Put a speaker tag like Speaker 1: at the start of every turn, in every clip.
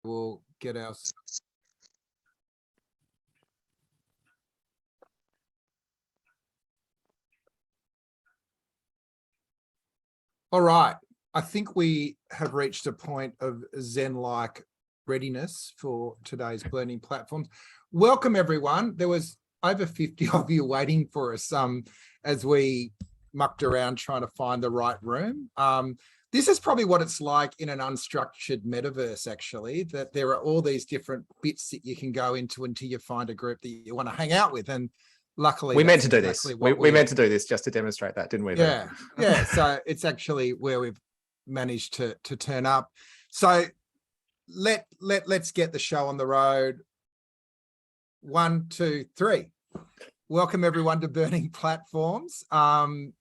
Speaker 1: we'll get our... All right. I think we have reached a point of Zen-like readiness for today's learning platforms. Welcome, everyone. There was over 50 of you waiting for us as we mucked around trying to find the right room. This is probably what it's like in an unstructured metaverse, actually, that there are all these different bits that you can go into until you find a group that you want to hang out with. And luckily,
Speaker 2: we meant to do this. We meant to do this just to demonstrate that, didn't we?
Speaker 1: Yeah, yeah. So it's actually where we've managed to turn up. So let's get the show on the road. 1, 2, 3. Welcome everyone to Burning Platforms on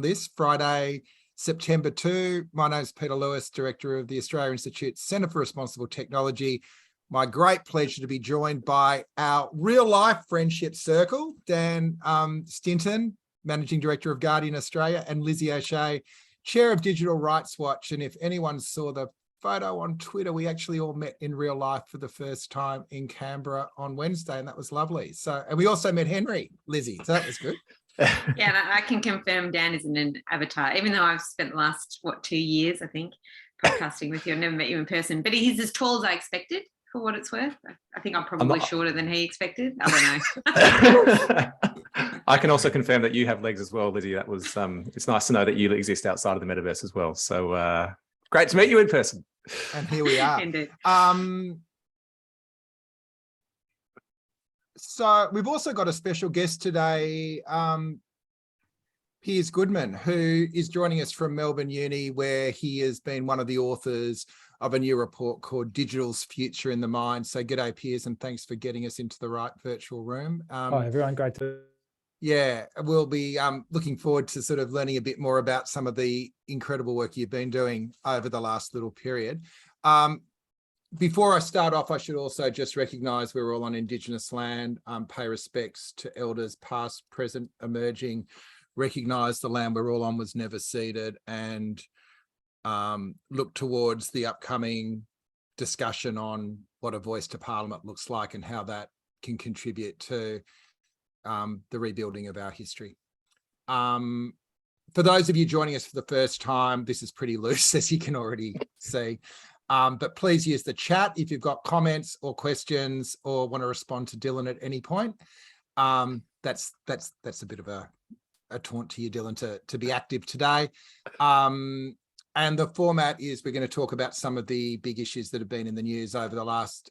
Speaker 1: this Friday, September 2. My name is Peter Lewis, Director of the Australia Institute Centre for Responsible Technology. My great pleasure to be joined by our real-life friendship circle, Dan Stinton, Managing Director of Guardian Australia, and Lizzie O'Shea, Chair of Digital Rights Watch. And if anyone saw the photo on Twitter, we actually all met in real life for the first time in Canberra on Wednesday, and that was lovely. So, and we also met Henry, Lizzie, so that was good.
Speaker 3: Yeah, I can confirm Dan isn't an avatar, even though I've spent the last, 2 years, I think, podcasting with you. I've never met you in person, but he's as tall as I expected, for what it's worth. I think I'm probably shorter than he expected. I don't know.
Speaker 2: I can also confirm that you have legs as well, Lizzie. That was, it's nice to know that you exist outside of the metaverse as well. So great to meet you in person.
Speaker 1: And here we are.
Speaker 3: Indeed.
Speaker 1: So we've also got a special guest today, Piers Gooding, who is joining us from Melbourne Uni, where he has been one of the authors of a new report called Digital's Future in the Mind. So g'day, Piers, and thanks for getting us into the right virtual room.
Speaker 4: Hi, everyone. Great to...
Speaker 1: Yeah, we'll be looking forward to sort of learning a bit more about some of the incredible work you've been doing over the last little period. Before I start off, I should also just recognise we're all on Indigenous land, pay respects to elders past, present, emerging, recognise the land we're all on was never ceded, and look towards the upcoming discussion on what a voice to Parliament looks like and how that can contribute to the rebuilding of our history. For those of you joining us for the first time, this is pretty loose, as you can already see. But please use the chat if you've got comments or questions or want to respond to Dylan at any point. That's a bit of a taunt to you, Dylan, to be active today. And the format is we're going to talk about some of the big issues that have been in the news over the last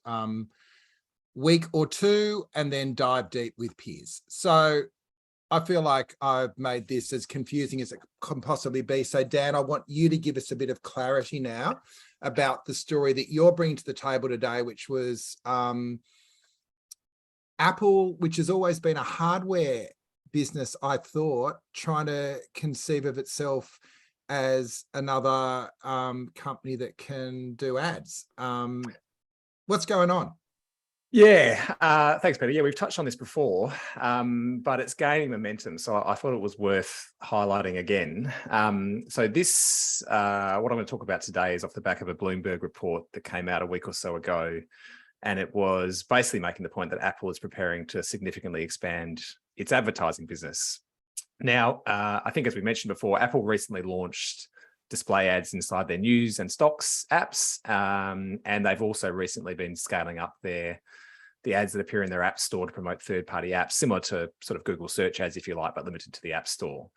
Speaker 1: week or two, and then dive deep with Piers. So I feel like I've made this as confusing as it can possibly be. So Dan, I want you to give us a bit of clarity now about the story that you're bringing to the table today, which was Apple, which has always been a hardware business, I thought, trying to conceive of itself as another company that can do ads. What's going on?
Speaker 2: Yeah, thanks, Peter. Yeah, we've touched on this before, but it's gaining momentum. So I thought it was worth highlighting again. So this, what I'm going to talk about today is off the back of a Bloomberg report that came out a week or so ago. And it was basically making the point that Apple is preparing to significantly expand its advertising business. Now, I think as we mentioned before, Apple recently launched display ads inside their news and stocks apps. And they've also recently been scaling up the ads that appear in their app store to promote third-party apps, similar to sort of Google search ads, if you like, but limited to the app store.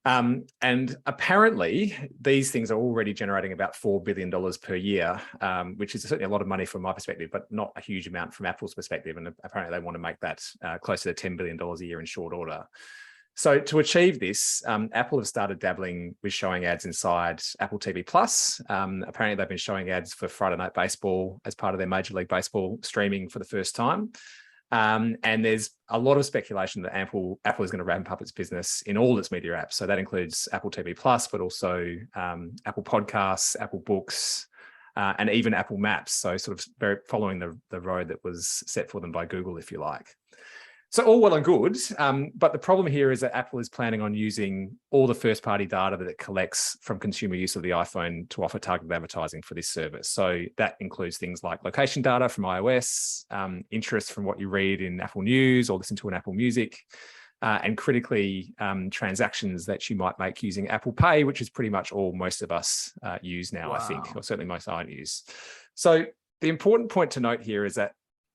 Speaker 2: And apparently these things are already generating about $4 billion per year, which is certainly a lot of money from my perspective, but not a huge amount from Apple's perspective. And apparently they want to make that closer to $10 billion a year in short order. So to achieve this, Apple have started dabbling with showing ads inside Apple TV Plus. Apparently they've been showing ads for Friday Night Baseball as part of their Major League Baseball streaming for the first time. And there's a lot of speculation that Apple is going to ramp up its business in all its media apps. So that includes Apple TV Plus, but also Apple Podcasts, Apple Books, and even Apple Maps. So sort of very following the road that was set for them by Google, if you like. So all well and good, but the problem here is that Apple is planning on using all the first-party data that it collects from consumer use of the iPhone to offer targeted advertising for this service. So that includes things like location data from iOS, interest from what you read in Apple News or listen to in Apple Music, and critically, transactions that you might make using Apple Pay, which is pretty much all most of us use now, I think, or certainly most I use. So the important point to note here is that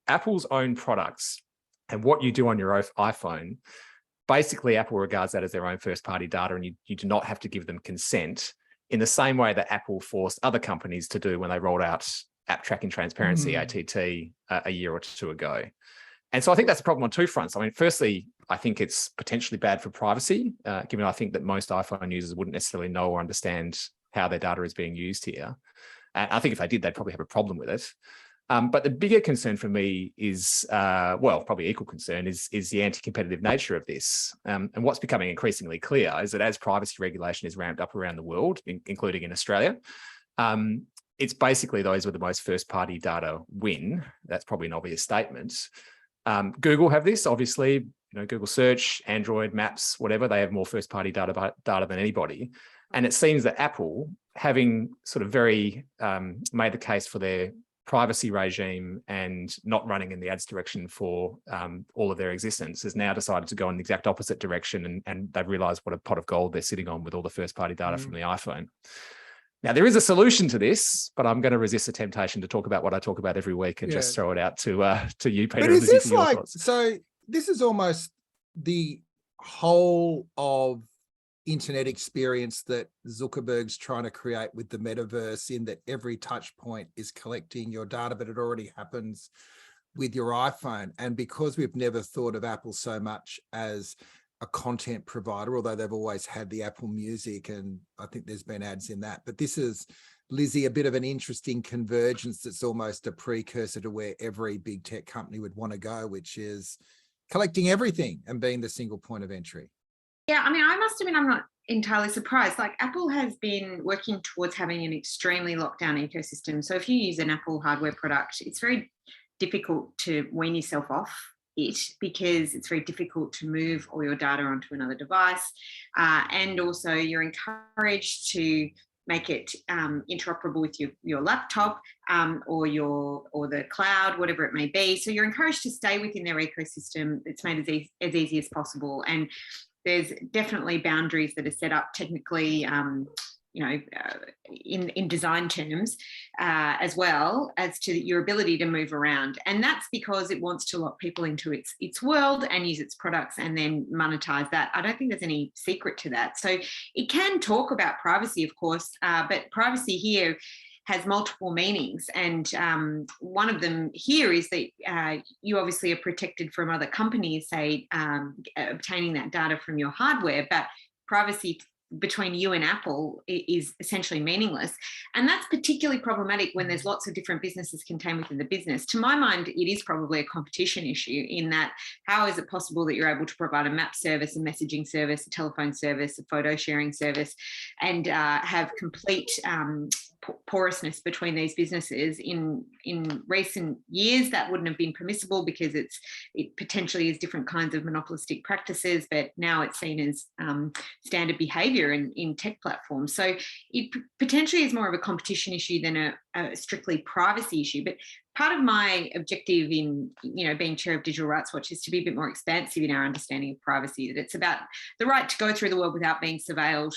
Speaker 2: Apple's own products and what you do on your iPhone, basically Apple regards that as their own first-party data, and you do not have to give them consent in the same way that Apple forced other companies to do when they rolled out App Tracking Transparency, ATT, a year or two ago. And so I think that's a problem on two fronts. I mean, firstly, I think it's potentially bad for privacy, given I think that most iPhone users wouldn't necessarily know or understand how their data is being used here. And I think if they did, they'd probably have a problem with it. But the bigger concern for me is, well, probably equal concern is the anti-competitive nature of this. And what's becoming increasingly clear is that as privacy regulation is ramped up around the world, including in Australia, it's basically those with the most first-party data win. That's probably an obvious statement. Google have this, obviously, Google Search, Android, Maps, whatever, they have more first-party data than anybody. And it seems that Apple, having sort of very made the case for their privacy regime and not running in the ads direction for all of their existence, has now decided to go in the exact opposite direction, and they've realized what a pot of gold they're sitting on with all the first-party data from the iPhone. Now, there is a solution to this, but I'm going to resist the temptation to talk about what I talk about every week and just throw it out to you, Peter.
Speaker 1: But is this like, so this is almost the whole of internet experience that Zuckerberg's trying to create with the metaverse, in that every touch point is collecting your data, but it already happens with your iPhone. And because we've never thought of Apple so much as a content provider, although they've always had the Apple Music, and I think there's been ads in that, but this is, Lizzie, a bit of an interesting convergence that's almost a precursor to where every big tech company would want to go, which is collecting everything and being the single point of entry.
Speaker 3: Yeah, I mean, I must admit, I'm not entirely surprised. Like, Apple has been working towards having an extremely locked down ecosystem. So if you use an Apple hardware product, it's very difficult to wean yourself off it, because it's very difficult to move all your data onto another device. And also you're encouraged to make it interoperable with your laptop or the cloud, whatever it may be. So you're encouraged to stay within their ecosystem. It's made as easy as possible. And there's definitely boundaries that are set up technically, in design terms, as well as to your ability to move around. And that's because it wants to lock people into its world and use its products and then monetize that. I don't think there's any secret to that. So it can talk about privacy, of course, but privacy here has multiple meanings. And one of them here is that you obviously are protected from other companies, say, obtaining that data from your hardware, but privacy between you and Apple is essentially meaningless. And that's particularly problematic when there's lots of different businesses contained within the business. To my mind, it is probably a competition issue, in that how is it possible that you're able to provide a map service, a messaging service, a telephone service, a photo sharing service, and have complete porousness between these businesses? In recent years, that wouldn't have been permissible because it potentially is different kinds of monopolistic practices, but now it's seen as standard behavior in tech platforms. So it potentially is more of a competition issue than a strictly privacy issue. But part of my objective in being chair of Digital Rights Watch is to be a bit more expansive in our understanding of privacy, that it's about the right to go through the world without being surveilled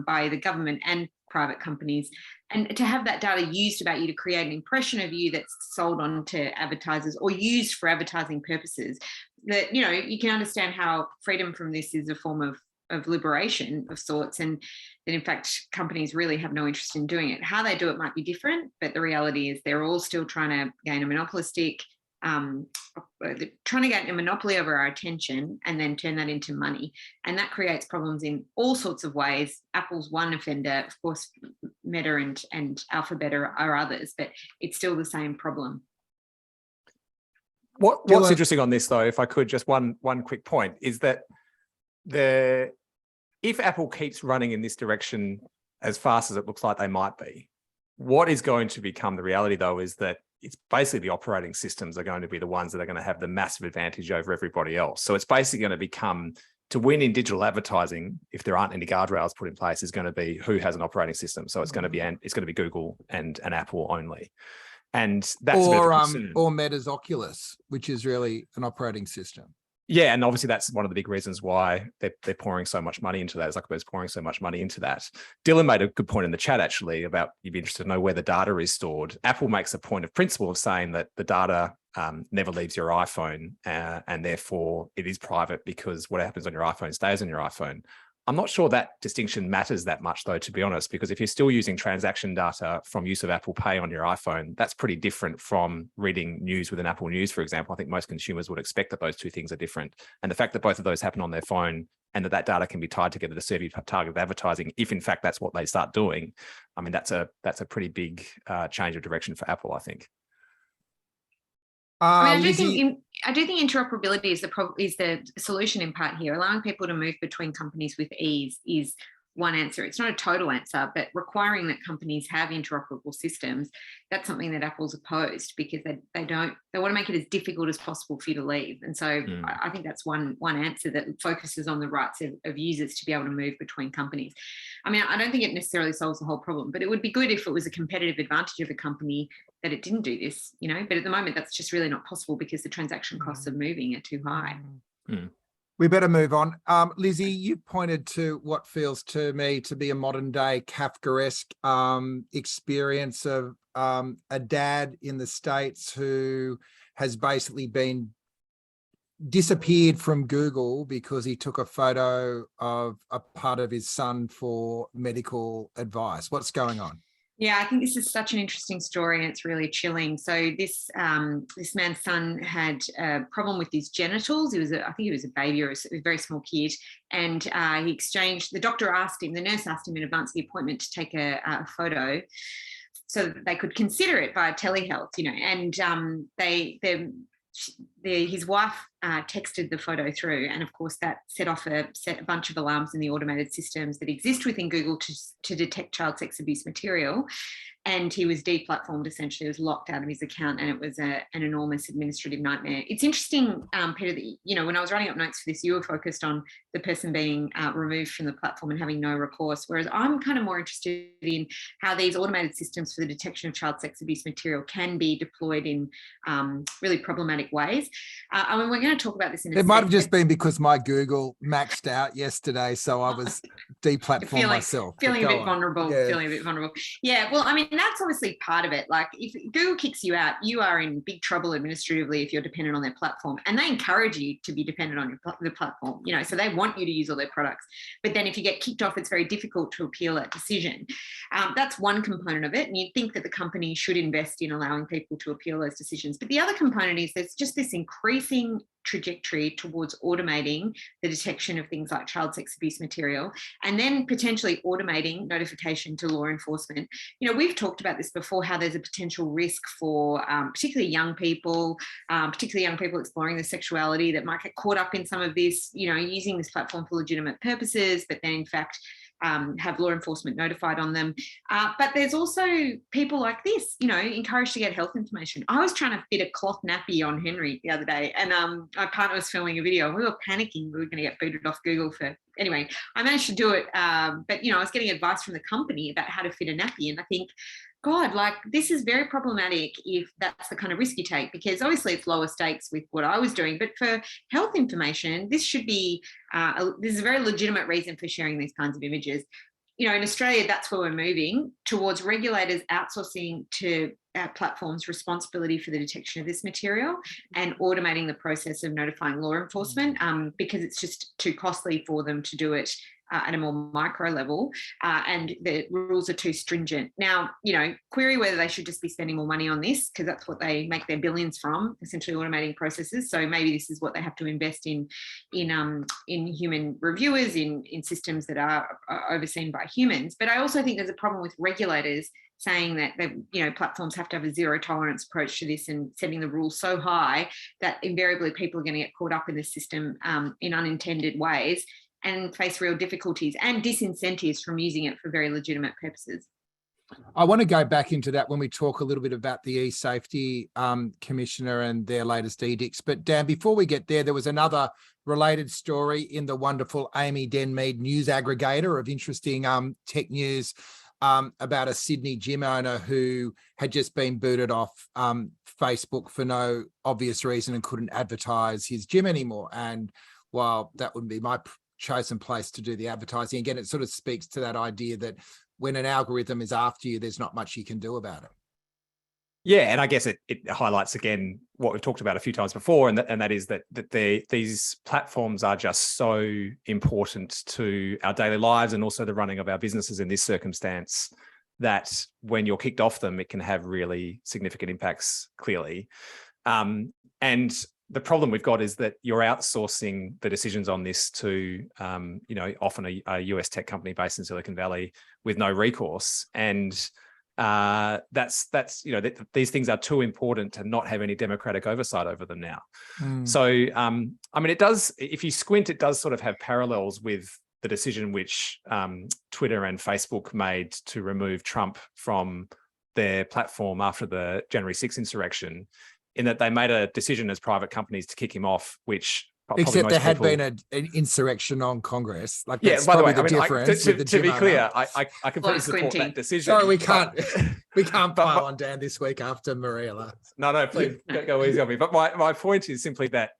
Speaker 3: by the government and private companies, and to have that data used about you to create an impression of you that's sold on to advertisers or used for advertising purposes. That, you can understand how freedom from this is a form of liberation of sorts, and that in fact companies really have no interest in doing it. How they do it might be different, but the reality is they're all still trying to gain a monopoly over our attention and then turn that into money. And that creates problems in all sorts of ways. Apple's one offender, of course, Meta and Alphabet are others, but it's still the same problem.
Speaker 2: What's interesting on this, though, if I could, just one quick point, is that if Apple keeps running in this direction as fast as it looks like they might be, what is going to become the reality, though, is that it's basically the operating systems are going to be the ones that are going to have the massive advantage over everybody else. So it's basically going to become, to win in digital advertising, if there aren't any guardrails put in place, is going to be who has an operating system. So it's going to be Google and Apple only. And that's a bit of a concern.
Speaker 1: Or Meta's Oculus, which is really an operating system.
Speaker 2: Yeah, and obviously that's one of the big reasons why they're pouring so much money into that. Zuckerberg's pouring so much money into that. Dylan made a good point in the chat, actually, about you'd be interested to know where the data is stored. Apple makes a point of principle of saying that the data never leaves your iPhone, and therefore it is private, because what happens on your iPhone stays on your iPhone. I'm not sure that distinction matters that much, though, to be honest, because if you're still using transaction data from use of Apple Pay on your iPhone, that's pretty different from reading news within Apple News, for example. I think most consumers would expect that those two things are different. And the fact that both of those happen on their phone and that data can be tied together to serve you targeted advertising, if in fact that's what they start doing, I mean, that's a pretty big change of direction for Apple, I think.
Speaker 3: I do think interoperability is the solution in part here. Allowing people to move between companies with ease is one answer. It's not a total answer, but requiring that companies have interoperable systems, that's something that Apple's opposed, because they want to make it as difficult as possible for you to leave. And so I think that's one answer that focuses on the rights of users to be able to move between companies. I mean, I don't think it necessarily solves the whole problem, but it would be good if it was a competitive advantage of a company that it didn't do this, but at the moment that's just really not possible because the transaction costs of moving are too high.
Speaker 1: We better move on. Lizzie, you pointed to what feels to me to be a modern day Kafkaesque experience of a dad in the States who has basically been disappeared from Google because he took a photo of a part of his son for medical advice. What's going on?
Speaker 3: Yeah, I think this is such an interesting story and it's really chilling. So this man's son had a problem with his genitals. I think he was a baby or a very small kid. And the nurse asked him in advance of the appointment to take a photo so that they could consider it via telehealth, and his wife texted the photo through, and of course that set a bunch of alarms in the automated systems that exist within Google to detect child sex abuse material. And he was deplatformed, essentially. He was locked out of his account, and it was an enormous administrative nightmare. It's interesting, Peter, that, when I was writing up notes for this, you were focused on the person being removed from the platform and having no recourse, whereas I'm kind of more interested in how these automated systems for the detection of child sex abuse material can be deployed in really problematic ways. I mean, we're going to talk about this in a second.
Speaker 1: It might have just been because my Google maxed out yesterday, so I was deplatformed myself.
Speaker 3: Feeling a bit vulnerable. Yeah, well, I mean, that's obviously part of it. Like, if Google kicks you out, you are in big trouble administratively if you're dependent on their platform, and they encourage you to be dependent on the platform, so they want you to use all their products. But then if you get kicked off, it's very difficult to appeal that decision. That's one component of it, and you'd think that the company should invest in allowing people to appeal those decisions. But the other component is there's just this increasing trajectory towards automating the detection of things like child sex abuse material, and then potentially automating notification to law enforcement. We've talked about this before, how there's a potential risk for particularly young people exploring their sexuality that might get caught up in some of this, using this platform for legitimate purposes, but then in fact have law enforcement notified on them. But there's also people like this, encouraged to get health information. I was trying to fit a cloth nappy on Henry the other day, and my partner was filming a video. We were panicking. We were going to get booted off Google anyway, I managed to do it. But, I was getting advice from the company about how to fit a nappy. And I think, God, this is very problematic if that's the kind of risk you take, because obviously it's lower stakes with what I was doing. But for health information, this should be, this is a very legitimate reason for sharing these kinds of images. In Australia, that's where we're moving towards regulators outsourcing to platforms responsibility for the detection of this material and automating the process of notifying law enforcement because it's just too costly for them to do it at a more micro level, and the rules are too stringent. Now, query whether they should just be spending more money on this, because that's what they make their billions from, essentially automating processes. So maybe this is what they have to invest in human reviewers, in systems that are overseen by humans. But I also think there's a problem with regulators saying that platforms have to have a zero tolerance approach to this and setting the rules so high that invariably people are going to get caught up in the system in unintended ways and face real difficulties and disincentives from using it for very legitimate purposes.
Speaker 1: I want to go back into that when we talk a little bit about the e-safety commissioner and their latest edicts. But Dan, before we get there was another related story in the wonderful Amy Denmead news aggregator of interesting tech news about a Sydney gym owner who had just been booted off Facebook for no obvious reason and couldn't advertise his gym anymore. And while that wouldn't be my chosen place to do the advertising, again, it sort of speaks to that idea that when an algorithm is after you, there's not much you can do about it.
Speaker 2: Yeah, and I guess it highlights again what we've talked about a few times before, and that is that these platforms are just so important to our daily lives and also the running of our businesses in this circumstance, that when you're kicked off them, it can have really significant impacts, clearly. And the problem we've got is that you're outsourcing the decisions on this to, often a US tech company based in Silicon Valley with no recourse. And these things are too important to not have any democratic oversight over them now. So, it does, if you squint, it does sort of have parallels with the decision which Twitter and Facebook made to remove Trump from their platform after the January 6th insurrection, in that they made a decision as private companies to kick him off, which
Speaker 1: except there had been an insurrection on Congress. Like,
Speaker 2: yeah,
Speaker 1: that's
Speaker 2: by the way,
Speaker 1: the difference.
Speaker 2: to be clear, I completely support that decision.
Speaker 1: Sorry, we can't pile on Dan this week after Maria last.
Speaker 2: No, please go easy on me. But my point is simply that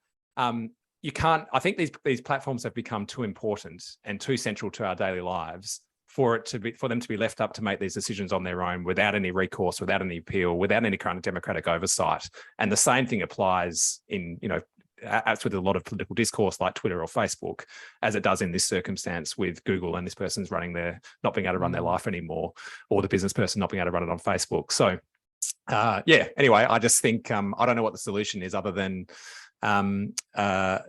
Speaker 2: you can't. I think these platforms have become too important and too central to our daily lives for them to be left up to make these decisions on their own without any recourse, without any appeal, without any kind of democratic oversight. And the same thing applies in, as with a lot of political discourse like Twitter or Facebook, as it does in this circumstance with Google and this person's not being able to run their life anymore, or the business person not being able to run it on Facebook. So, anyway, I just think I don't know what the solution is other than the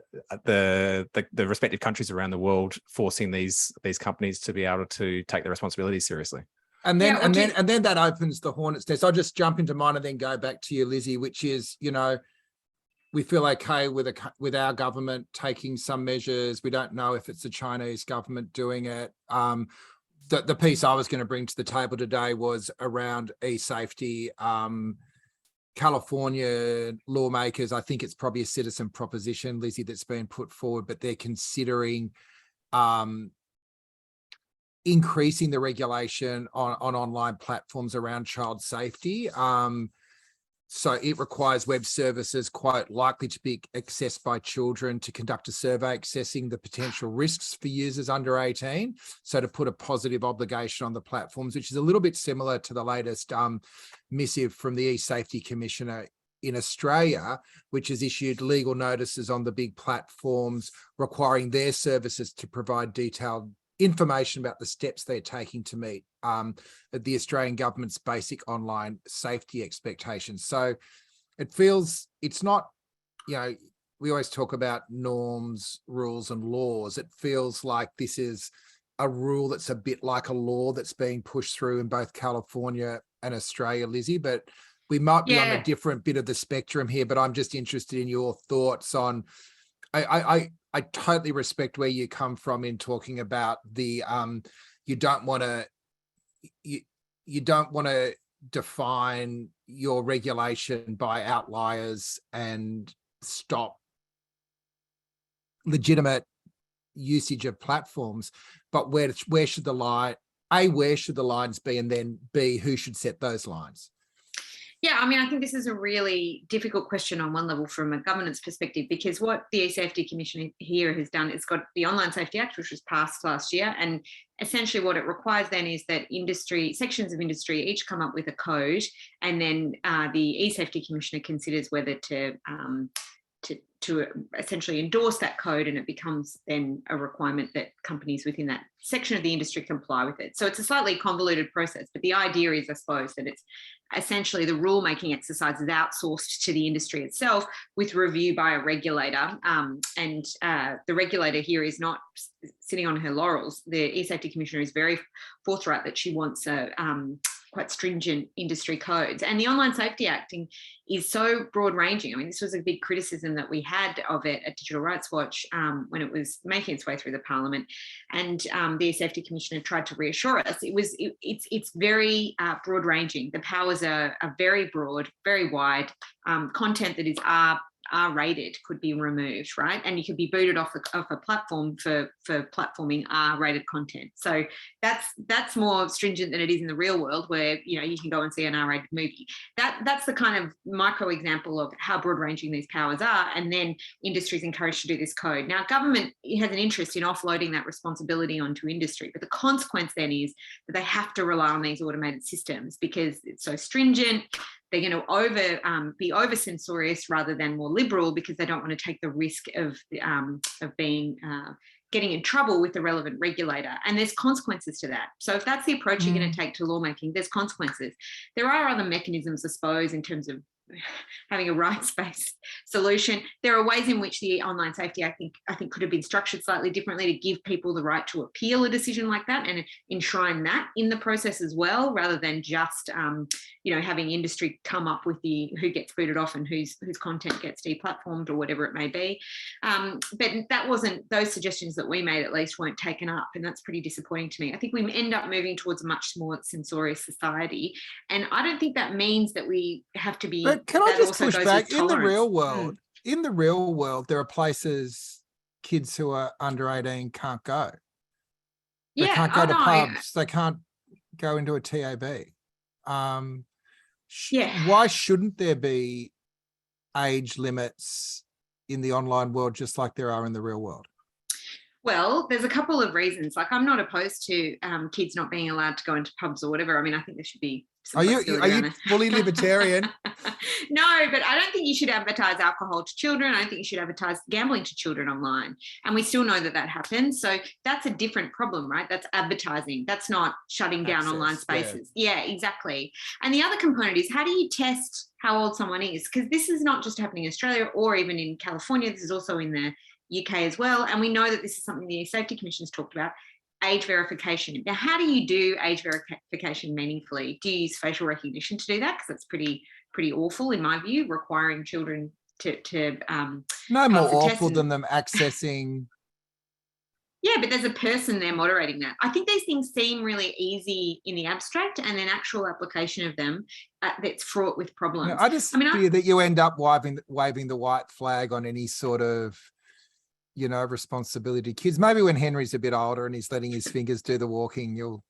Speaker 2: respective countries around the world forcing these companies to be able to take their responsibilities seriously.
Speaker 1: And then that opens the hornet's nest. I'll just jump into mine and then go back to you, Lizzie, which is, we feel okay with our government taking some measures. We don't know if it's the Chinese government doing it. The piece I was going to bring to the table today was around e-safety. California lawmakers, I think it's probably a citizen proposition, Lizzie, that's been put forward, but they're considering increasing the regulation on online platforms around child safety. So it requires web services quite likely to be accessed by children to conduct a survey assessing the potential risks for users under 18. So to put a positive obligation on the platforms, which is a little bit similar to the latest missive from the e-safety commissioner in Australia, which has issued legal notices on the big platforms requiring their services to provide detailed information about the steps they're taking to meet the Australian government's basic online safety expectations. So it feels, it's not, we always talk about norms, rules and laws. It feels like this is a rule that's a bit like a law that's being pushed through in both California and Australia, Lizzie, but we might be on a different bit of the spectrum here, but I'm just interested in your thoughts on, I totally respect where you come from in talking about the you don't want to define your regulation by outliers and stop legitimate usage of platforms, but where should the line, where should the lines be, and then B, who should set those lines?
Speaker 3: Yeah, I think this is a really difficult question on one level from a governance perspective, because what the e-safety commission here has done is got the Online Safety Act, which was passed last year, and essentially what it requires then is that sections of industry each come up with a code, and then the e-safety commissioner considers whether to essentially endorse that code, and it becomes then a requirement that companies within that section of the industry comply with it. So it's a slightly convoluted process, but the idea is, I suppose, that it's essentially the rule-making exercise is outsourced to the industry itself with review by a regulator. And the regulator here is not sitting on her laurels. The e-safety commissioner is very forthright that she wants a quite stringent industry codes. And the Online Safety Act is so broad ranging. I mean, this was a big criticism that we had of it at Digital Rights Watch when it was making its way through the Parliament, and the Safety Commissioner tried to reassure us. It's very broad ranging. The powers are very broad, very wide. Content that is R-rated could be removed, right? And you could be booted off a platform for platforming R-rated content. So that's more stringent than it is in the real world, where you can go and see an R-rated movie. That's the kind of micro example of how broad-ranging these powers are. And then industry is encouraged to do this code. Now, government has an interest in offloading that responsibility onto industry, but the consequence then is that they have to rely on these automated systems because it's so stringent. They're going to be over censorious rather than more liberal, because they don't want to take the risk of being getting in trouble with the relevant regulator. And there's consequences to that. So if that's the approach you're going to take to lawmaking, there's consequences. There are other mechanisms, I suppose, in terms of having a rights-based solution. There are ways in which the Online Safety Act, I think could have been structured slightly differently to give people the right to appeal a decision like that and enshrine that in the process as well, rather than just having industry come up with who gets booted off and whose content gets deplatformed or whatever it may be. But that wasn't, those suggestions that we made at least weren't taken up, and that's pretty disappointing to me. I think we end up moving towards a much more censorious society, and I don't think that means that we have to be.
Speaker 1: But can I just push back? In the real world, there are places kids who are under 18 can't go. They can't go to pubs. They can't go into a TAB. Why shouldn't there be age limits in the online world just like there are in the real world?
Speaker 3: Well, there's a couple of reasons. Like, I'm not opposed to kids not being allowed to go into pubs or whatever. I mean, I think there should be some flexibility. Are you
Speaker 1: fully libertarian?
Speaker 3: No, but I don't think you should advertise alcohol to children. I don't think you should advertise gambling to children online. And we still know that happens. So that's a different problem, right? That's advertising. That's not shutting down online spaces. Yeah, exactly. And the other component is, how do you test how old someone is? Because this is not just happening in Australia or even in California. This is also in the UK as well. And we know that this is something the Safety Commission has talked about, age verification. Now, how do you do age verification meaningfully? Do you use facial recognition to do that? Because that's pretty awful, in my view, requiring children to
Speaker 1: no more awful than them accessing.
Speaker 3: Yeah, but there's a person there moderating that. I think these things seem really easy in the abstract, and then actual application of them that's fraught with problems.
Speaker 1: I fear that you end up waving the white flag on any sort of responsibility. Kids, maybe when Henry's a bit older and he's letting his fingers do the walking, you'll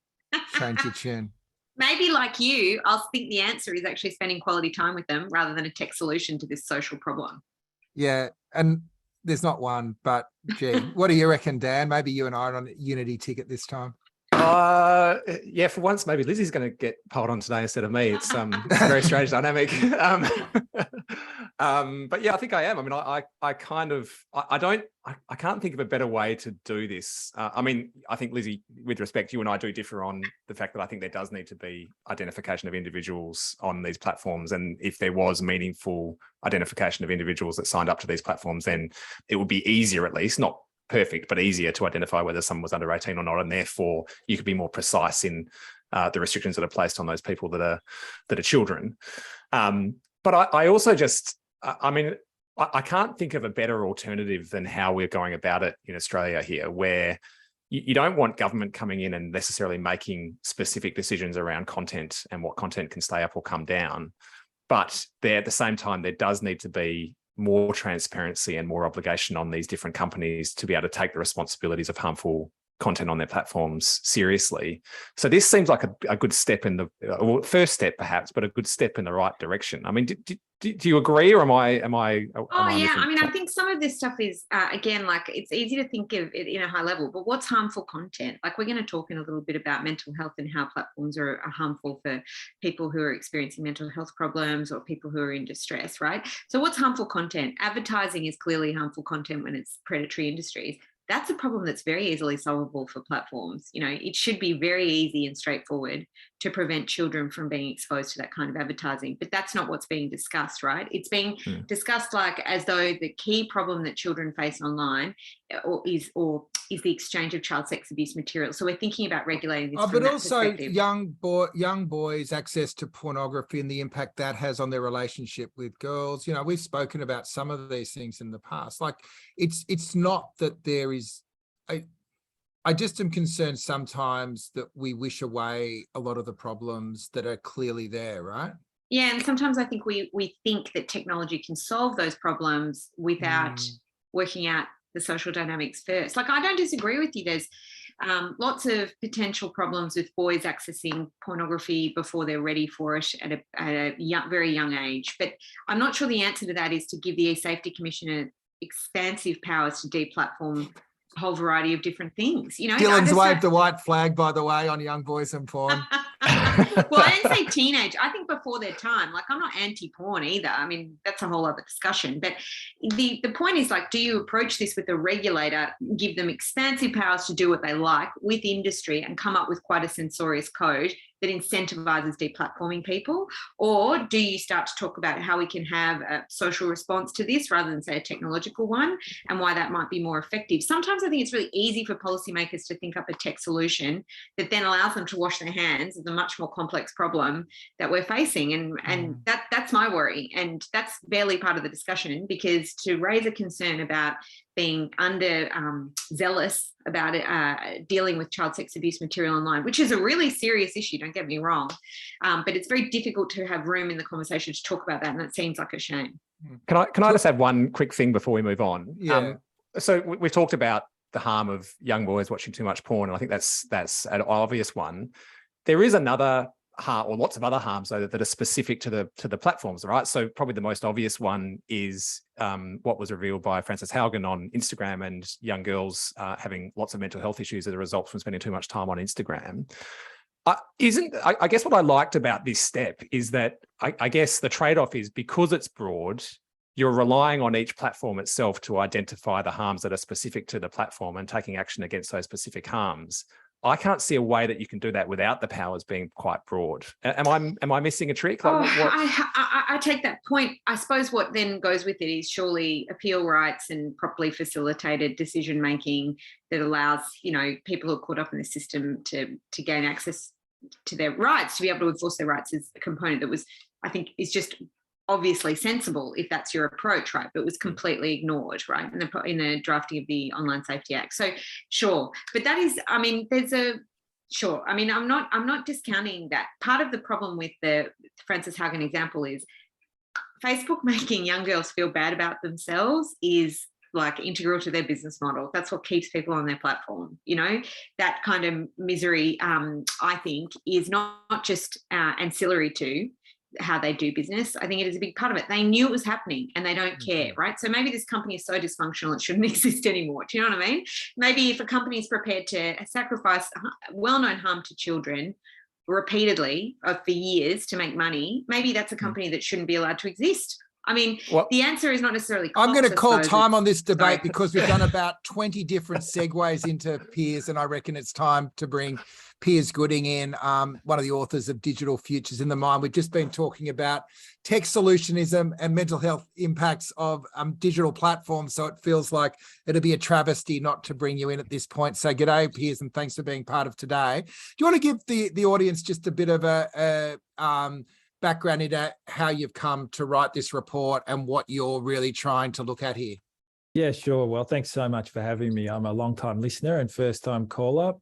Speaker 1: change your tune.
Speaker 3: Maybe like you, I'll think the answer is actually spending quality time with them rather than a tech solution to this social problem.
Speaker 1: Yeah, and there's not one, but gee, what do you reckon, Dan? Maybe you and I are on a unity ticket this time.
Speaker 2: Yeah, for once, maybe Lizzie's going to get piled on today instead of me. It's a very strange dynamic. But yeah, I think I am. I mean, I can't think of a better way to do this. I mean, I think, Lizzie, with respect, you and I do differ on the fact that I think there does need to be identification of individuals on these platforms. And if there was meaningful identification of individuals that signed up to these platforms, then it would be easier, at least, not perfect, but easier to identify whether someone was under 18 or not, and therefore you could be more precise in the restrictions that are placed on those people that are children. But I also just, I can't think of a better alternative than how we're going about it in Australia here, where you don't want government coming in and necessarily making specific decisions around content and what content can stay up or come down. But there, at the same time, there does need to be more transparency and more obligation on these different companies to be able to take the responsibilities of harmful content on their platforms seriously. So this seems like a good step in the first step, perhaps, but a good step in the right direction. I mean, do you agree, or am I?
Speaker 3: I mean, I think some of this stuff is again, like, it's easy to think of it in a high level, but what's harmful content? Like, we're going to talk in a little bit about mental health and how platforms are harmful for people who are experiencing mental health problems or people who are in distress, right? So what's harmful content? Advertising is clearly harmful content when it's predatory industries. That's a problem that's very easily solvable for platforms. It should be very easy and straightforward to prevent children from being exposed to that kind of advertising. But that's not what's being discussed, right? It's being discussed like as though the key problem that children face online is the exchange of child sex abuse material. So we're thinking about regulating this from
Speaker 1: but
Speaker 3: that
Speaker 1: also
Speaker 3: perspective.
Speaker 1: young boys' access to pornography and the impact that has on their relationship with girls. You know, we've spoken about some of these things in the past. Like, it's not that there is. I just am concerned sometimes that we wish away a lot of the problems that are clearly there, right?
Speaker 3: Yeah, and sometimes I think we think that technology can solve those problems without working out the social dynamics first. Like, I don't disagree with you. There's lots of potential problems with boys accessing pornography before they're ready for it at a very young age. But I'm not sure the answer to that is to give the E-Safety Commissioner expansive powers to deplatform a whole variety of different things. You know,
Speaker 1: Dylan's waved the white flag, by the way, on young boys and porn.
Speaker 3: Well, I didn't say teenage. I think before their time. Like, I'm not anti-porn either. I mean, that's a whole other discussion. But the point is, like, do you approach this with a regulator, give them expansive powers to do what they like with industry and come up with quite a censorious code that incentivizes deplatforming people? Or do you start to talk about how we can have a social response to this rather than, say, a technological one, and why that might be more effective? Sometimes I think it's really easy for policymakers to think up a tech solution that then allows them to wash their hands of the much more complex problem that we're facing. And that's my worry. And that's barely part of the discussion, because to raise a concern about being zealous about it, dealing with child sex abuse material online, which is a really serious issue, don't get me wrong. But it's very difficult to have room in the conversation to talk about that. And that seems like a shame.
Speaker 2: Can I just add one quick thing before we move on?
Speaker 1: Yeah.
Speaker 2: So we've talked about the harm of young boys watching too much porn, and I think that's an obvious one. There is another harm, or lots of other harms, though, that are specific to the platforms, right? So probably the most obvious one is what was revealed by Frances Haugen on Instagram, and young girls having lots of mental health issues as a result from spending too much time on Instagram. I guess what I liked about this step is that I guess the trade-off is, because it's broad, you're relying on each platform itself to identify the harms that are specific to the platform and taking action against those specific harms. I can't see a way that you can do that without the powers being quite broad. Am I missing a trick? Like,
Speaker 3: I take that point. I suppose what then goes with it is surely appeal rights and properly facilitated decision making that allows, you know, people who are caught up in the system to gain access to their rights, to be able to enforce their rights, is a component that was, I think, is just obviously sensible if that's your approach, right? But it was completely ignored, right, in the drafting of the Online Safety Act. So sure, but that is, I mean, I'm not discounting that. Part of the problem with the Frances Haugen example is Facebook making young girls feel bad about themselves is like integral to their business model. That's what keeps people on their platform. You know, that kind of misery, I think, is not just ancillary to how they do business. I think it is a big part of it. They knew it was happening and they don't care, right? So maybe this company is so dysfunctional it shouldn't exist anymore. Do you know what I mean? Maybe if a company is prepared to sacrifice well-known harm to children repeatedly for years to make money, maybe that's a company that shouldn't be allowed to exist. I mean, the answer is not necessarily cost,
Speaker 1: I'm going to call time on this debate because we've done about 20 different segues into Piers, and I reckon it's time to bring Piers Gooding in, one of the authors of Digital Futures in the Mind. We've just been talking about tech solutionism and mental health impacts of digital platforms, so it feels like it'd be a travesty not to bring you in at this point. So g'day, Piers, and thanks for being part of today. Do you want to give the audience just a bit of a background into how you've come to write this report and what you're really trying to look at here?
Speaker 4: Yeah, sure. Well, thanks so much for having me. I'm a long-time listener and first-time caller.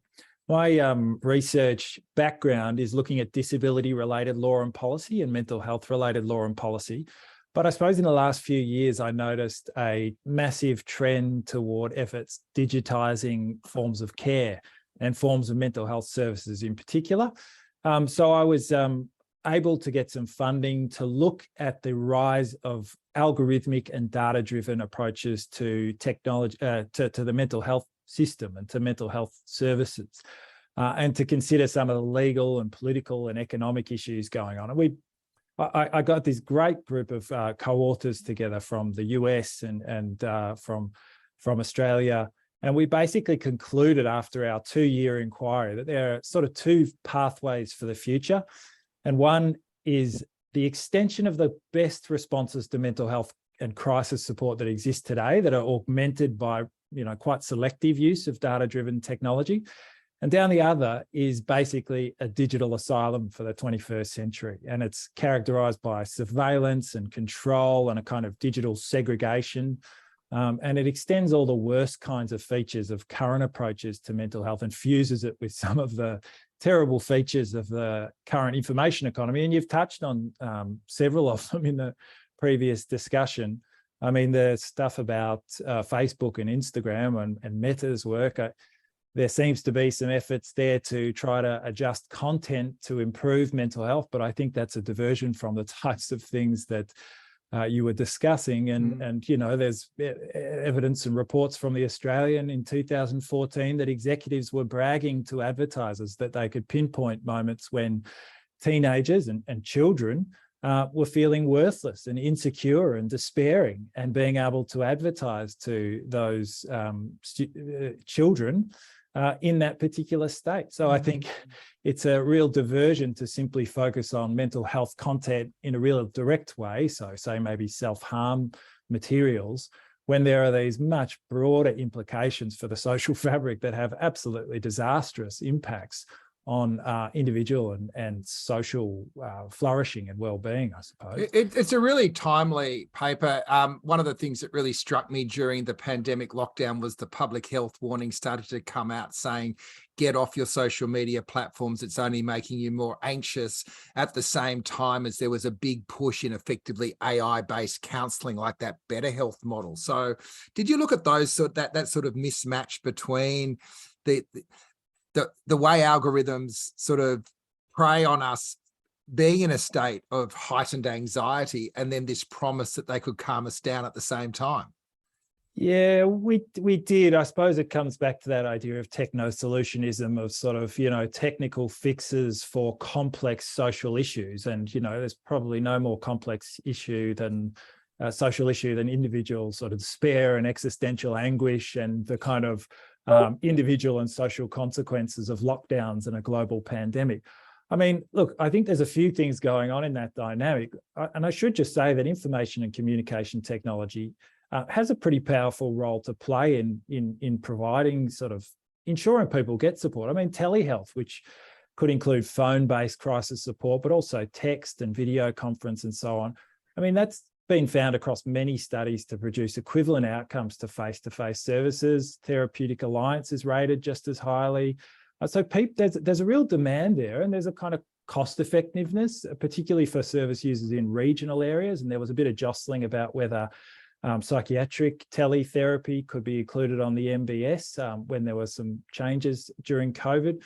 Speaker 4: My research background is looking at disability-related law and policy and mental health-related law and policy. But I suppose in the last few years, I noticed a massive trend toward efforts digitizing forms of care and forms of mental health services in particular. So I was able to get some funding to look at the rise of algorithmic and data-driven approaches to technology, to the mental health system and to mental health services, and to consider some of the legal and political and economic issues going on. And I got this great group of co-authors together from the US and from Australia, And we basically concluded after our 2-year inquiry that there are sort of two pathways for the future. And one is the extension of the best responses to mental health and crisis support that exist today that are augmented by, quite selective use of data-driven technology. And down the other is basically a digital asylum for the 21st century. And it's characterized by surveillance and control and a kind of digital segregation. And it extends all the worst kinds of features of current approaches to mental health and fuses it with some of the terrible features of the current information economy. And you've touched on several of them in the previous discussion. I mean, the stuff about Facebook and Instagram and Meta's work, there seems to be some efforts there to try to adjust content to improve mental health, but I think that's a diversion from the types of things that you were discussing. And there's evidence and reports from the Australian in 2014 that executives were bragging to advertisers that they could pinpoint moments when teenagers and children were feeling worthless and insecure and despairing, and being able to advertise to those children in that particular state. So I think it's a real diversion to simply focus on mental health content in a real direct way. So say maybe self-harm materials, when there are these much broader implications for the social fabric that have absolutely disastrous impacts on individual and social flourishing and well-being, I suppose.
Speaker 1: It's a really timely paper. One of the things that really struck me during the pandemic lockdown was the public health warning started to come out saying, get off your social media platforms. It's only making you more anxious, at the same time as there was a big push in effectively AI-based counselling, like that Better Health model. So did you look at those that sort of mismatch between the way algorithms sort of prey on us being in a state of heightened anxiety, and then this promise that they could calm us down at the same time?
Speaker 4: Yeah, we did. I suppose it comes back to that idea of techno-solutionism, of sort of, technical fixes for complex social issues. And, there's probably no more complex issue than social issue than individual sort of despair and existential anguish and the kind of individual and social consequences of lockdowns and a global pandemic. I mean, look, I think there's a few things going on in that dynamic. And I should just say that information and communication technology has a pretty powerful role to play in providing sort of ensuring people get support. I mean, telehealth, which could include phone-based crisis support, but also text and video conference and so on. I mean, that's been found across many studies to produce equivalent outcomes to face-to-face services. Therapeutic Alliance is rated just as highly. So there's a real demand there, and there's a kind of cost effectiveness, particularly for service users in regional areas. And there was a bit of jostling about whether psychiatric teletherapy could be included on the MBS when there were some changes during COVID.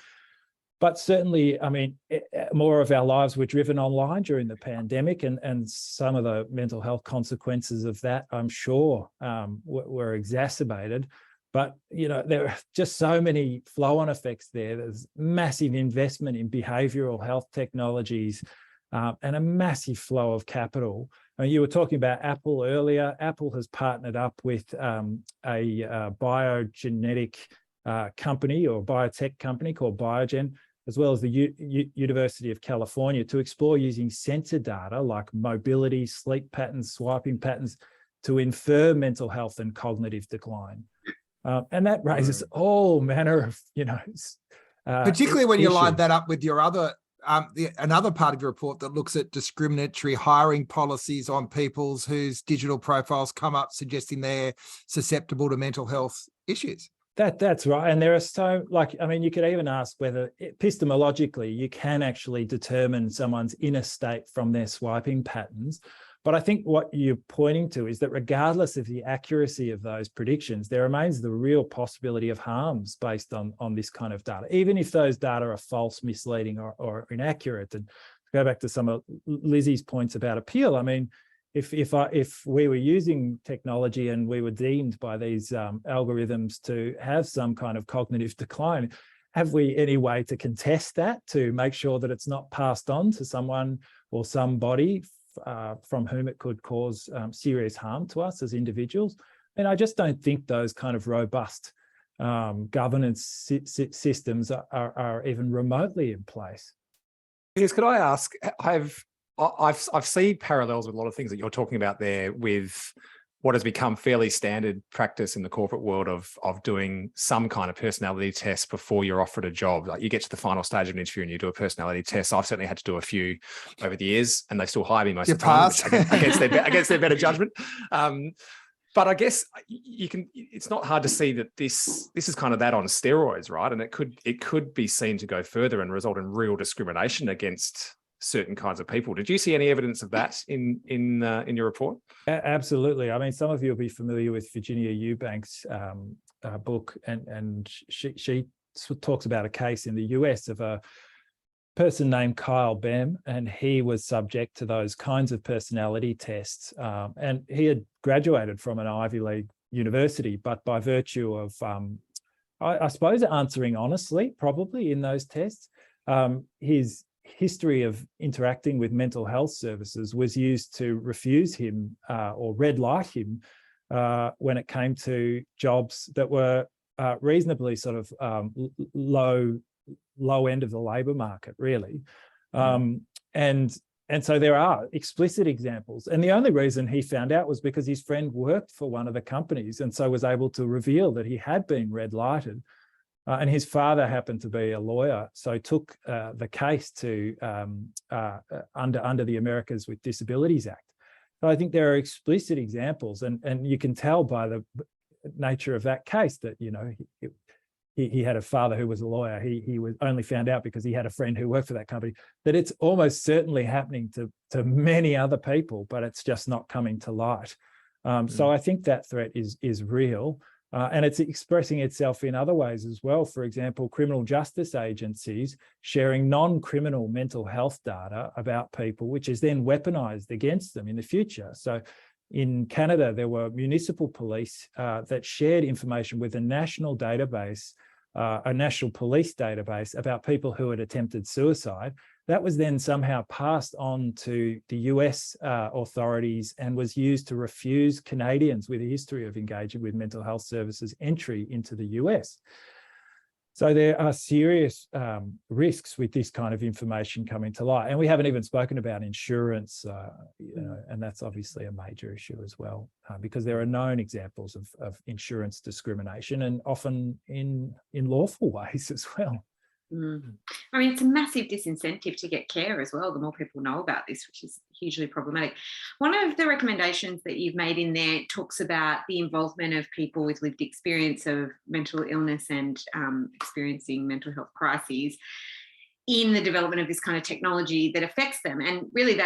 Speaker 4: But certainly, I mean, more of our lives were driven online during the pandemic, and some of the mental health consequences of that, I'm sure, were exacerbated. But, there are just so many flow-on effects there. There's massive investment in behavioural health technologies and a massive flow of capital. I mean, you were talking about Apple earlier. Apple has partnered up with a biogenetic company or biotech company called Biogen, as well as the University of California, to explore using sensor data like mobility, sleep patterns, swiping patterns to infer mental health and cognitive decline. And that raises all manner of,
Speaker 1: particularly when you line
Speaker 4: issues.
Speaker 1: that up with your other, another part of your report that looks at discriminatory hiring policies on people's whose digital profiles come up suggesting they're susceptible to mental health issues.
Speaker 4: That's right. And there are you could even ask whether epistemologically you can actually determine someone's inner state from their swiping patterns. But I think what you're pointing to is that regardless of the accuracy of those predictions, there remains the real possibility of harms based on this kind of data, even if those data are false, misleading, or inaccurate. And to go back to some of Lizzie's points about appeal, I mean, if we were using technology and we were deemed by these algorithms to have some kind of cognitive decline, have we any way to contest that, to make sure that it's not passed on to someone or somebody from whom it could cause serious harm to us as individuals? And I just don't think those kind of robust governance systems are even remotely in place.
Speaker 2: Piers, could I ask, I've seen parallels with a lot of things that you're talking about there with what has become fairly standard practice in the corporate world of doing some kind of personality test before you're offered a job. Like you get to the final stage of an interview and you do a personality test. I've certainly had to do a few over the years, and they still hire me most of the time against their better judgment. But I guess it's not hard to see that this is kind of that on steroids, right? And it could be seen to go further and result in real discrimination against certain kinds of people. Did you see any evidence of that in your report?
Speaker 4: Absolutely. I mean, some of you will be familiar with Virginia Eubank's book, and she talks about a case in the US of a person named Kyle Bem, and he was subject to those kinds of personality tests. And he had graduated from an Ivy League university, but by virtue of, I suppose, answering honestly, probably in those tests, his history of interacting with mental health services was used to refuse him or red light him when it came to jobs that were reasonably sort of low end of the labour market, really. And so there are explicit examples. And the only reason he found out was because his friend worked for one of the companies and so was able to reveal that he had been red lighted. And his father happened to be a lawyer, so took the case to under the Americans with Disabilities Act. So I think there are explicit examples, and you can tell by the nature of that case that, you know, he had a father who was a lawyer. He was only found out because he had a friend who worked for that company, that it's almost certainly happening to many other people, but it's just not coming to light. So I think that threat is real. And it's expressing itself in other ways as well. For example, criminal justice agencies sharing non-criminal mental health data about people, which is then weaponized against them in the future. So in Canada, there were municipal police that shared information with a national database, a national police database about people who had attempted suicide. That was then somehow passed on to the US authorities and was used to refuse Canadians with a history of engaging with mental health services entry into the US. So there are serious risks with this kind of information coming to light. And we haven't even spoken about insurance, you know, and that's obviously a major issue as well, because there are known examples of insurance discrimination, and often in lawful ways as well.
Speaker 3: I mean, it's a massive disincentive to get care as well, the more people know about this, which is hugely problematic. One of the recommendations that you've made in there talks about the involvement of people with lived experience of mental illness and experiencing mental health crises in the development of this kind of technology that affects them. And really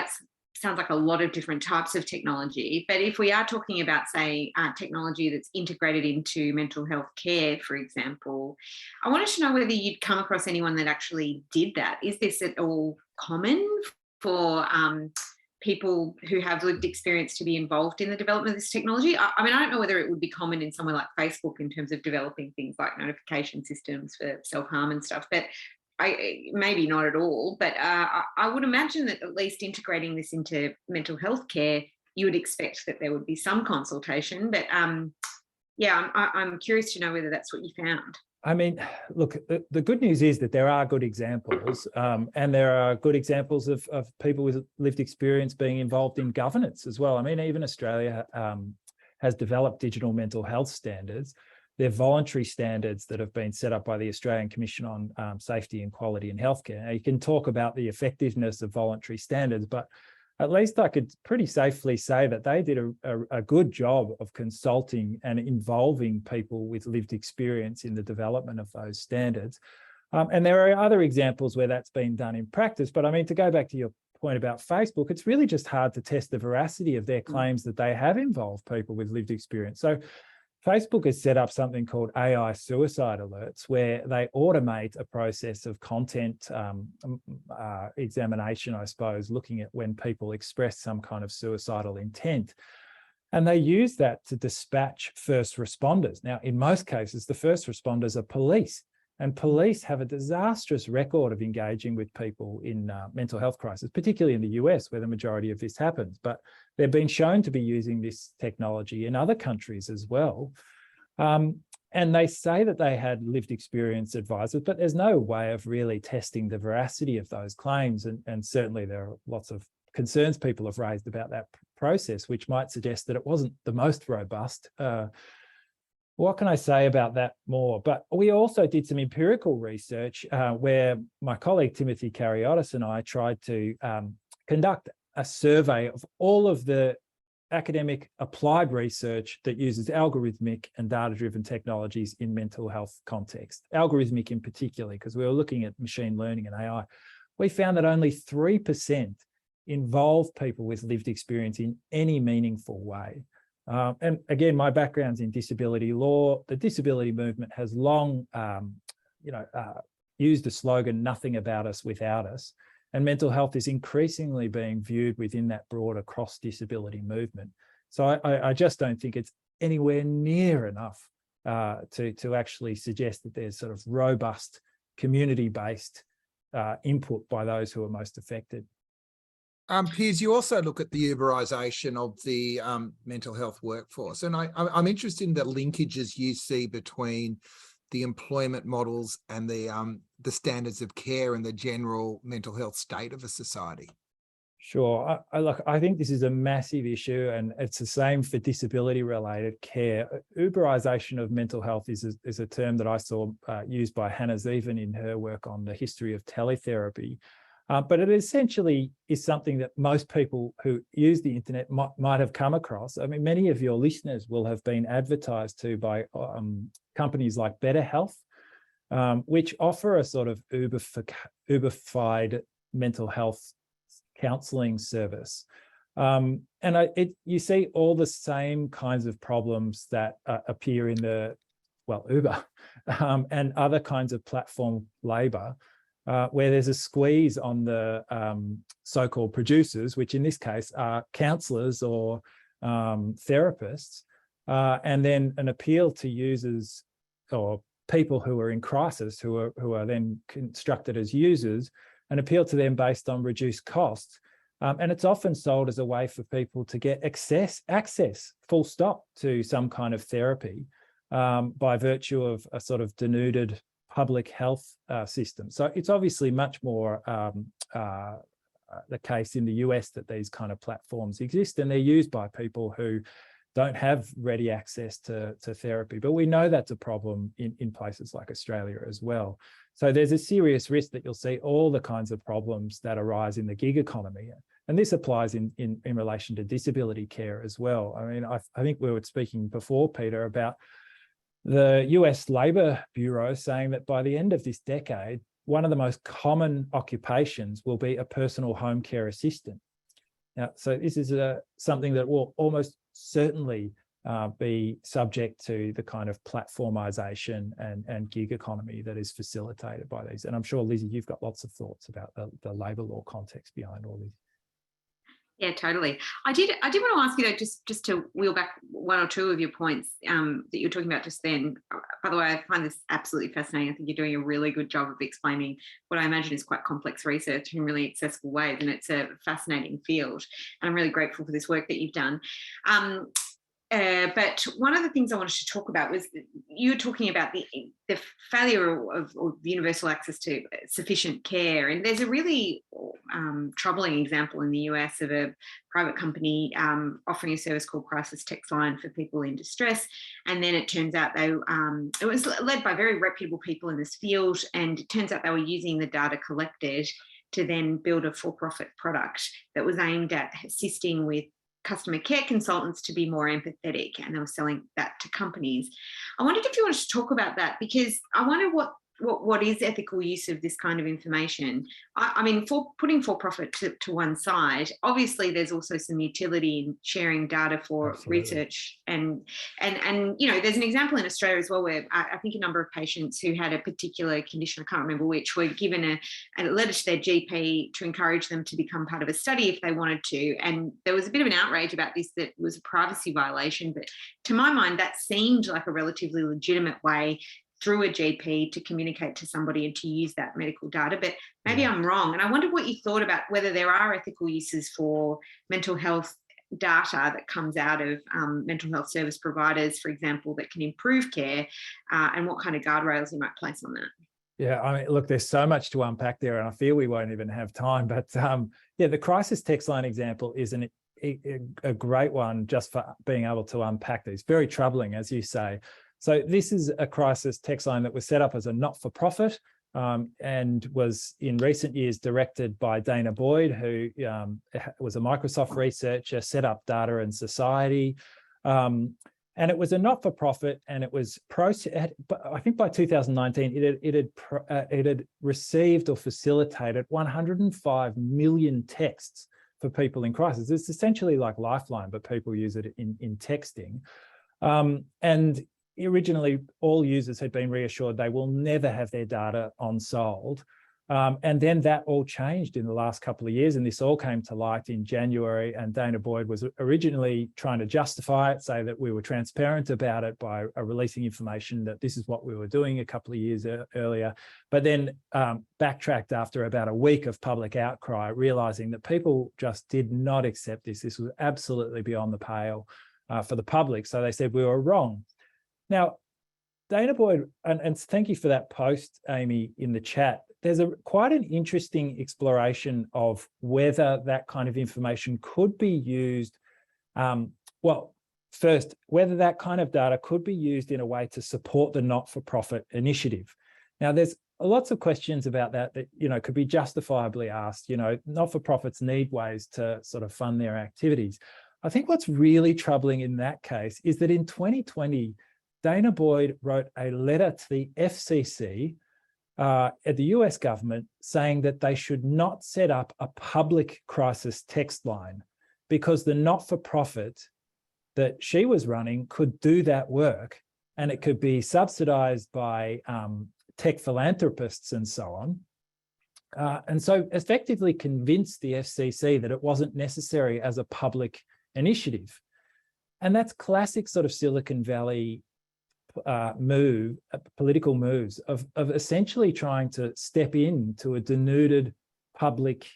Speaker 3: sounds like a lot of different types of technology. But if we are talking about, say, technology that's integrated into mental health care, for example, I wanted to know whether you'd come across anyone that actually did that. Is this at all common for people who have lived experience to be involved in the development of this technology? I mean, I don't know whether it would be common in somewhere like Facebook in terms of developing things like notification systems for self-harm and stuff, but maybe not at all, but I would imagine that at least integrating this into mental health care, you would expect that there would be some consultation. But yeah, I'm curious to know whether that's what you found.
Speaker 4: I mean, look, the good news is that there are good examples, and there are good examples of people with lived experience being involved in governance as well. I mean, even Australia has developed digital mental health standards. They're voluntary standards that have been set up by the Australian Commission on Safety and Quality in Healthcare. Now, you can talk about the effectiveness of voluntary standards, but at least I could pretty safely say that they did a good job of consulting and involving people with lived experience in the development of those standards. And there are other examples where that's been done in practice. But I mean, to go back to your point about Facebook, it's really just hard to test the veracity of their claims that they have involved people with lived experience. So Facebook has set up something called AI suicide alerts, where they automate a process of content examination, I suppose, looking at when people express some kind of suicidal intent. And they use that to dispatch first responders. Now, in most cases, the first responders are police, and police have a disastrous record of engaging with people in mental health crisis, particularly in the US, where the majority of this happens. But they've been shown to be using this technology in other countries as well. And they say that they had lived experience advisors, but there's no way of really testing the veracity of those claims. And certainly there are lots of concerns people have raised about that process, which might suggest that it wasn't the most robust. What can I say about that more? But we also did some empirical research where my colleague Timothy Kariotis and I tried to conduct a survey of all of the academic applied research that uses algorithmic and data-driven technologies in mental health context, algorithmic in particular, because we were looking at machine learning and AI. We found that only 3% involve people with lived experience in any meaningful way. And again, my background's in disability law. The disability movement has long, used the slogan, "Nothing about us without us." And mental health is increasingly being viewed within that broader cross-disability movement. So I just don't think it's anywhere near enough to actually suggest that there's sort of robust community-based input by those who are most affected.
Speaker 1: Piers, you also look at the Uberization of the mental health workforce. And I'm interested in the linkages you see between the employment models and the standards of care and the general mental health state of a society.
Speaker 4: Sure. I think this is a massive issue, and it's the same for disability-related care. Uberization of mental health is a term that I saw used by Hannah Zeven in her work on the history of teletherapy. But it essentially is something that most people who use the internet might have come across. I mean, many of your listeners will have been advertised to by companies like BetterHealth, which offer a sort of Uberified mental health counselling service. You see all the same kinds of problems that appear in Uber and other kinds of platform labour, where there's a squeeze on the so-called producers, which in this case are counsellors or therapists, and then an appeal to users or people who are in crisis, who are then constructed as users, an appeal to them based on reduced costs. And it's often sold as a way for people to get access, full stop, to some kind of therapy by virtue of a sort of denuded public health system. So it's obviously much more the case in the US that these kind of platforms exist, and they're used by people who don't have ready access to therapy. But we know that's a problem in places like Australia as well. So there's a serious risk that you'll see all the kinds of problems that arise in the gig economy. And this applies in relation to disability care as well. I mean, I think we were speaking before, Peter, about the US Labour Bureau saying that by the end of this decade, one of the most common occupations will be a personal home care assistant. Now, so this is something that will almost certainly be subject to the kind of platformization and gig economy that is facilitated by these. And I'm sure, Lizzie, you've got lots of thoughts about the labour law context behind all this.
Speaker 3: Yeah, totally. I did want to ask you though, just to wheel back one or two of your points that you were talking about just then. By the way, I find this absolutely fascinating. I think you're doing a really good job of explaining what I imagine is quite complex research in really accessible ways, and it's a fascinating field. And I'm really grateful for this work that you've done. But one of the things I wanted to talk about was you were talking about the failure of universal access to sufficient care. And there's a really troubling example in the US of a private company offering a service called Crisis Text Line for people in distress. And then it turns out it was led by very reputable people in this field. And it turns out they were using the data collected to then build a for-profit product that was aimed at assisting with customer care consultants to be more empathetic, and they were selling that to companies. I wondered if you wanted to talk about that, because I wonder what is ethical use of this kind of information. I mean, for putting for-profit to one side, obviously there's also some utility in sharing data for
Speaker 4: Absolutely.
Speaker 3: research, and there's an example in Australia as well where I think a number of patients who had a particular condition, I can't remember which, were given a letter to their GP to encourage them to become part of a study if they wanted to. And there was a bit of an outrage about this, that was a privacy violation, but to my mind that seemed like a relatively legitimate way through a GP to communicate to somebody and to use that medical data. But maybe I'm wrong. And I wondered what you thought about whether there are ethical uses for mental health data that comes out of mental health service providers, for example, that can improve care, and what kind of guardrails you might place on that?
Speaker 4: Yeah, I mean, look, there's so much to unpack there, and I feel we won't even have time. But yeah, the crisis text line example is a great one just for being able to unpack these. Very troubling, as you say. So this is a crisis text line that was set up as a not-for-profit and was in recent years directed by Dana Boyd, who was a Microsoft researcher, set up Data and Society. And it was a not-for-profit, and it was I think by 2019 it had received or facilitated 105 million texts for people in crisis. It's essentially like Lifeline, but people use it in texting. And originally, all users had been reassured they will never have their data on-sold. And then that all changed in the last couple of years, and this all came to light in January. And Dana Boyd was originally trying to justify it, say that we were transparent about it by releasing information that this is what we were doing a couple of years earlier, but then backtracked after about a week of public outcry, realizing that people just did not accept this. This was absolutely beyond the pale for the public. So they said we were wrong. Now, Dana Boyd, and thank you for that post, Amy, in the chat. There's quite an interesting exploration of whether that kind of information could be used. Well, first, whether that kind of data could be used in a way to support the not-for-profit initiative. Now, there's lots of questions about that could be justifiably asked. Not-for-profits need ways to sort of fund their activities. I think what's really troubling in that case is that in 2020, Dana Boyd wrote a letter to the FCC at the US government saying that they should not set up a public crisis text line because the not-for-profit that she was running could do that work, and it could be subsidized by tech philanthropists and so on. And so effectively convinced the FCC that it wasn't necessary as a public initiative. And that's classic sort of Silicon Valley political moves of essentially trying to step into a denuded public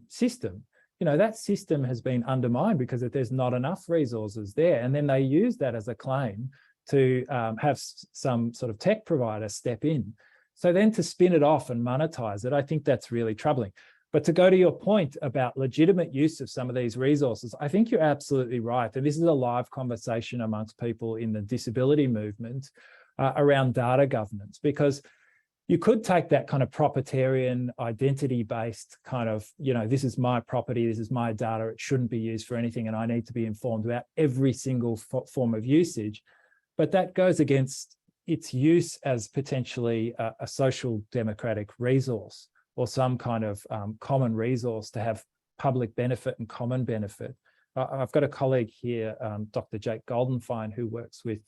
Speaker 4: system. That system has been undermined because there's not enough resources there. And then they use that as a claim to have some sort of tech provider step in. So then to spin it off and monetize it, I think that's really troubling. But to go to your point about legitimate use of some of these resources, I think you're absolutely right. And this is a live conversation amongst people in the disability movement around data governance, because you could take that kind of proprietarian, identity-based kind of, this is my property, this is my data, it shouldn't be used for anything, and I need to be informed about every single form of usage. But that goes against its use as potentially a social democratic resource, or some kind of common resource to have public benefit and common benefit. I've got a colleague here, Dr. Jake Goldenfein, who works with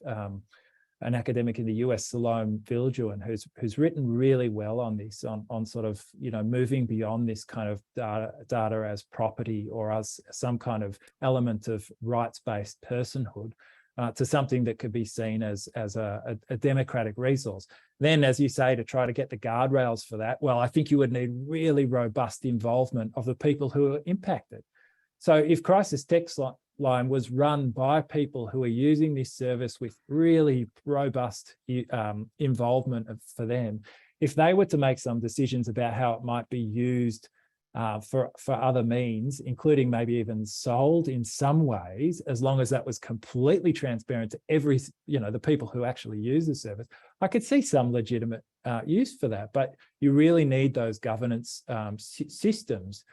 Speaker 4: an academic in the US, Salome Viljoen, who's written really well on this, on sort of, moving beyond this kind of data as property or as some kind of element of rights-based personhood. To something that could be seen as a democratic resource. Then, as you say, to try to get the guardrails for that, well, I think you would need really robust involvement of the people who are impacted. So if Crisis Text Line was run by people who are using this service with really robust involvement for them, if they were to make some decisions about how it might be used for other means, including maybe even sold in some ways, as long as that was completely transparent to every, the people who actually use the service, I could see some legitimate use for that. But you really need those governance systems,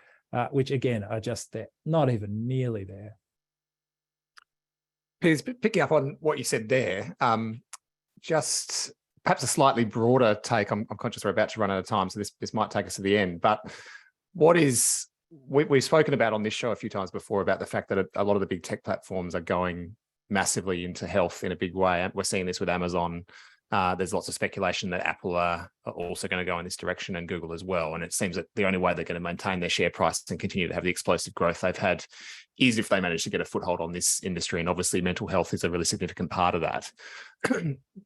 Speaker 4: which again are just not even nearly there.
Speaker 2: Piers, picking up on what you said there, just perhaps a slightly broader take. I'm conscious we're about to run out of time, so this might take us to the end, but we've spoken about on this show a few times before about the fact that a lot of the big tech platforms are going massively into health in a big way. We're seeing this with Amazon. There's lots of speculation that Apple are also going to go in this direction, and Google as well. And it seems that the only way they're going to maintain their share price and continue to have the explosive growth they've had is if they manage to get a foothold on this industry. And obviously mental health is a really significant part of that.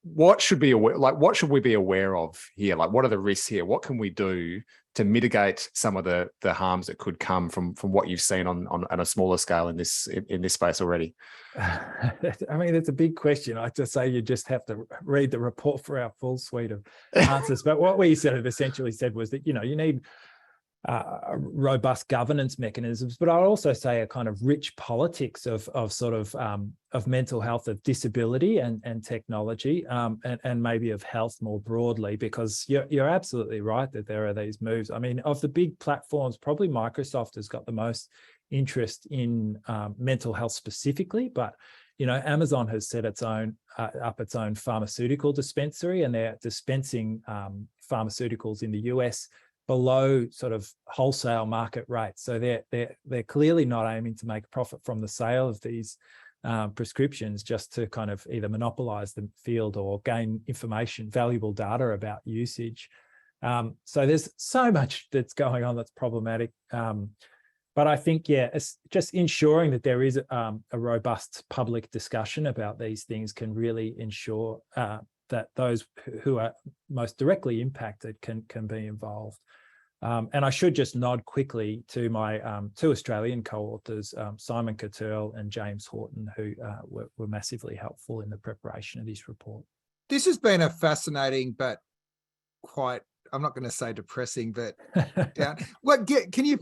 Speaker 2: What should we be aware of here? Like, what are the risks here? What can we do to mitigate some of the harms that could come from what you've seen on a smaller scale in this space already?
Speaker 4: I mean, it's a big question. I just say you just have to read the report for our full suite of answers. But what we essentially said was that, you need robust governance mechanisms, but I'll also say a kind of rich politics of mental health, of disability and technology, and maybe of health more broadly, because you're absolutely right that there are these moves. I mean, of the big platforms, probably Microsoft has got the most interest in mental health specifically, but Amazon has set its own pharmaceutical dispensary, and they're dispensing pharmaceuticals in the US below sort of wholesale market rates. So they're clearly not aiming to make profit from the sale of these prescriptions, just to kind of either monopolize the field or gain information, valuable data about usage. So there's so much that's going on that's problematic. But I think, it's just ensuring that there is a robust public discussion about these things can really ensure that those who are most directly impacted can be involved. And I should just nod quickly to my two Australian co-authors, Simon Cotterell and James Horton, who were massively helpful in the preparation of this report.
Speaker 1: This has been a fascinating but quite, I'm not going to say depressing, but down. Can you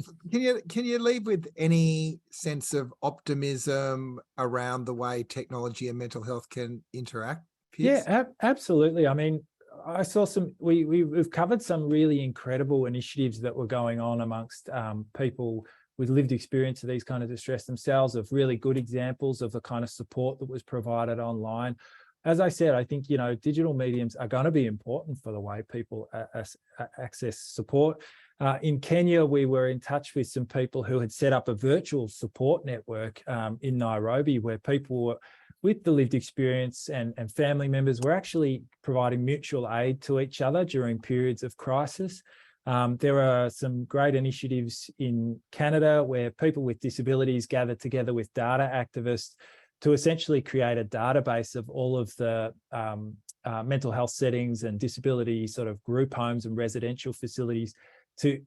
Speaker 1: leave with any sense of optimism around the way technology and mental health can interact, Piers?
Speaker 4: Yeah, absolutely. I mean, I saw we've covered some really incredible initiatives that were going on amongst people with lived experience of these kind of distress themselves, of really good examples of the kind of support that was provided online. As I said, I think, digital mediums are going to be important for the way people access support. In Kenya, we were in touch with some people who had set up a virtual support network in Nairobi, where people were, with the lived experience and family members, were actually providing mutual aid to each other during periods of crisis. There are some great initiatives in Canada where people with disabilities gathered together with data activists to essentially create a database of all of the mental health settings and disability sort of group homes and residential facilities, to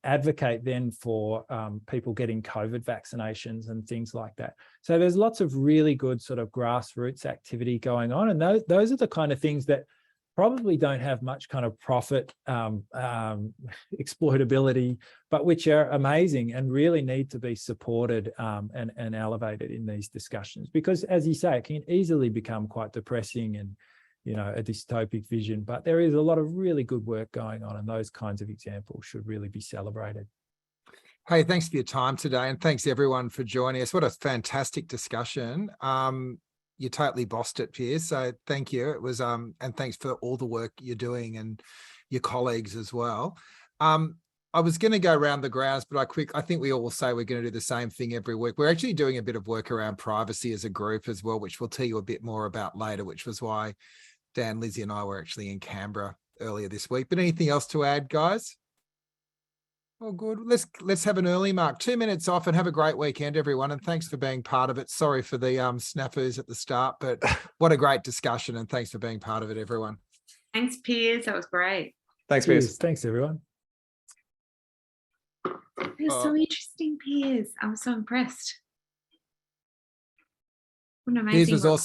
Speaker 4: advocate then for people getting COVID vaccinations and things like that. So there's lots of really good sort of grassroots activity going on. And those are the kind of things that probably don't have much kind of profit exploitability, but which are amazing and really need to be supported and elevated in these discussions. Because, as you say, it can easily become quite depressing and a dystopic vision, but there is a lot of really good work going on, and those kinds of examples should really be celebrated.
Speaker 1: Hey, thanks for your time today, and thanks everyone for joining us. What a fantastic discussion. You totally bossed it, Piers, so thank you. It was and thanks for all the work you're doing and your colleagues as well. I was going to go around the grounds, but I think we all will say we're going to do the same thing every week. We're actually doing a bit of work around privacy as a group as well, which we'll tell you a bit more about later, which was why Dan, Lizzie and I were actually in Canberra earlier this week. But anything else to add, guys? Oh, good. Let's have an early mark. 2 minutes off, and have a great weekend, everyone. And thanks for being part of it. Sorry for the snafus at the start, but what a great discussion, and thanks for being part of it, everyone.
Speaker 3: Thanks, Piers. That was great.
Speaker 2: Thanks, Piers.
Speaker 4: Thanks, everyone.
Speaker 3: It was so interesting, Piers. I was so impressed. What an amazing
Speaker 1: Piers was also